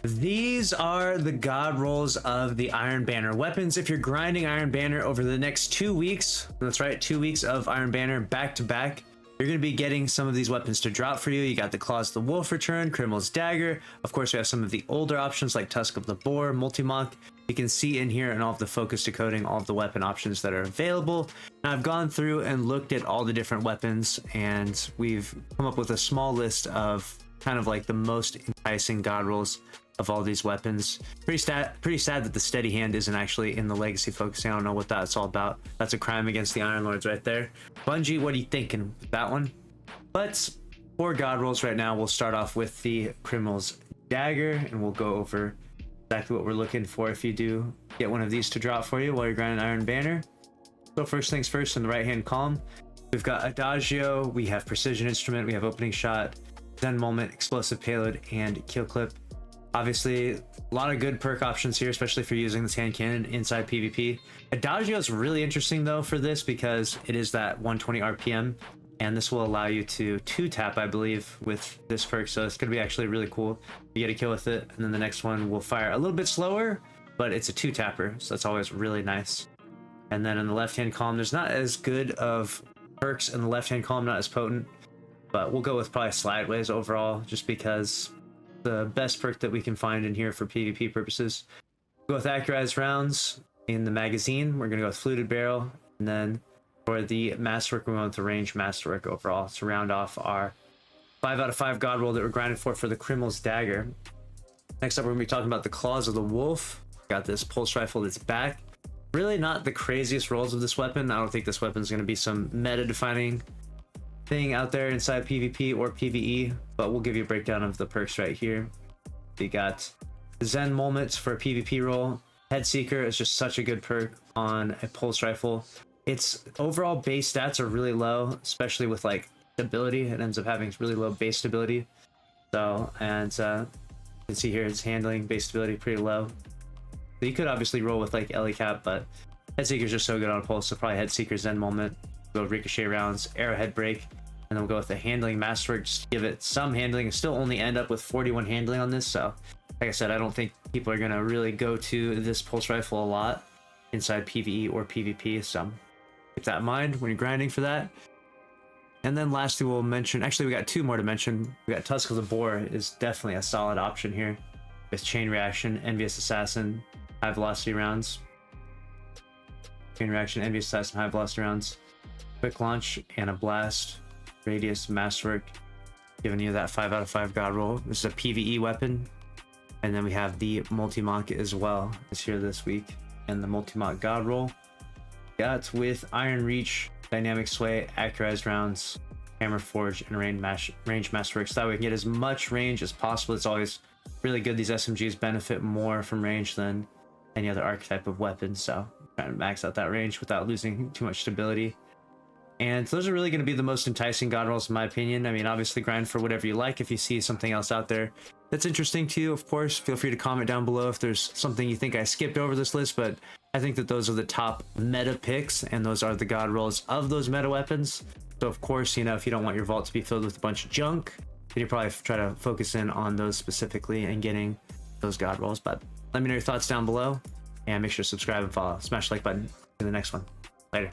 These are the god rolls of the Iron Banner weapons. If you're grinding Iron Banner over the next 2 weeks, that's right, 2 weeks of Iron Banner back to back, you're going to be getting some of these weapons to drop for you. You got the Claws of the Wolf return, Criminal's Dagger. Of course, we have some of the older options like Tusk of the Boar, Multi-Mock. You can see in here and all of the focus decoding, all of the weapon options that are available. Now, I've gone through and looked at all the different weapons, and we've come up with a small list of kind of like the most enticing god rolls of all these weapons. Pretty sad that the steady hand isn't actually in the legacy focusing. I don't know what that's all about. That's a crime against the Iron Lords right there. Bungie, what are you thinking with that one? But for god rolls right now, we'll start off with the Criminal's Dagger, and we'll go over exactly what we're looking for if you do get one of these to drop for you while you're grinding Iron Banner. So first things first, in the right hand column, we've got Adagio, we have Precision Instrument, we have Opening Shot, Zen Moment, Explosive Payload, and Kill Clip. Obviously, a lot of good perk options here, especially for using this hand cannon inside PvP. Adagio is really interesting though for this because it is that 120 RPM, and this will allow you to 2-tap, I believe, with this perk. So it's going to be actually really cool. You get a kill with it, and then the next one will fire a little bit slower, but it's a 2-tapper, so that's always really nice. And then in the left-hand column, there's not as good of perks in the left-hand column, not as potent, but we'll go with probably Slideways overall, just because the best perk that we can find in here for PvP purposes. We'll go with Accurized Rounds in the magazine. We're going to go with Fluted Barrel, and then for the Masterwork, we're going with the Range Masterwork overall to round off our 5 out of 5 god roll that we're grinding for the Criminal's Dagger. Next up, we're going to be talking about the Claws of the Wolf. Got this pulse rifle that's back. Really not the craziest rolls of this weapon. I don't think this weapon is going to be some meta-defining thing out there inside PvP or PvE, but we'll give you a breakdown of the perks right here. We got Zen Moments for a PvP roll. Head Seeker is just such a good perk on a pulse rifle. Its overall base stats are really low, especially with like stability. It ends up having really low base stability. So, and you can see here its handling, base stability pretty low. So you could obviously roll with like Ellie Cap, but Head Seeker is just so good on a pulse, so probably Head Seeker, Zen Moment, go Ricochet Rounds, Arrowhead Break, and then we'll go with the Handling Masterwork, just give it some handling, and still only end up with 41 handling on this. So, like I said, I don't think people are gonna really go to this pulse rifle a lot inside PvE or PvP, so keep that in mind when you're grinding for that. And then lastly, we'll mention, actually we got 2 more to mention. We got Tusk of the Boar is definitely a solid option here with Chain Reaction, Envious Assassin, High Velocity Rounds. Chain Reaction, Envious Assassin, High Velocity Rounds, Quick Launch, and a Blast, Radius, Masterwork, giving you that 5 out of 5 god roll. This is a PvE weapon. And then we have the Multi-Mock as well, is here this week, and the Multi-Mock god roll. Got with Iron Reach, Dynamic Sway, Accurized Rounds, Hammer Forge, and Range Masterwork. So that way we can get as much range as possible. It's always really good. These SMGs benefit more from range than any other archetype of weapon. So trying to max out that range without losing too much stability. And those are really going to be the most enticing god rolls in my opinion. I mean, obviously grind for whatever you like. If you see something else out there that's interesting to you, of course, feel free to comment down below if there's something you think I skipped over this list, but I think that those are the top meta picks, and those are the god rolls of those meta weapons. So of course, you know, if you don't want your vault to be filled with a bunch of junk, then you probably try to focus in on those specifically and getting those god rolls. But let me know your thoughts down below, and make sure to subscribe and follow. Smash the like button. See you in the next one. Later.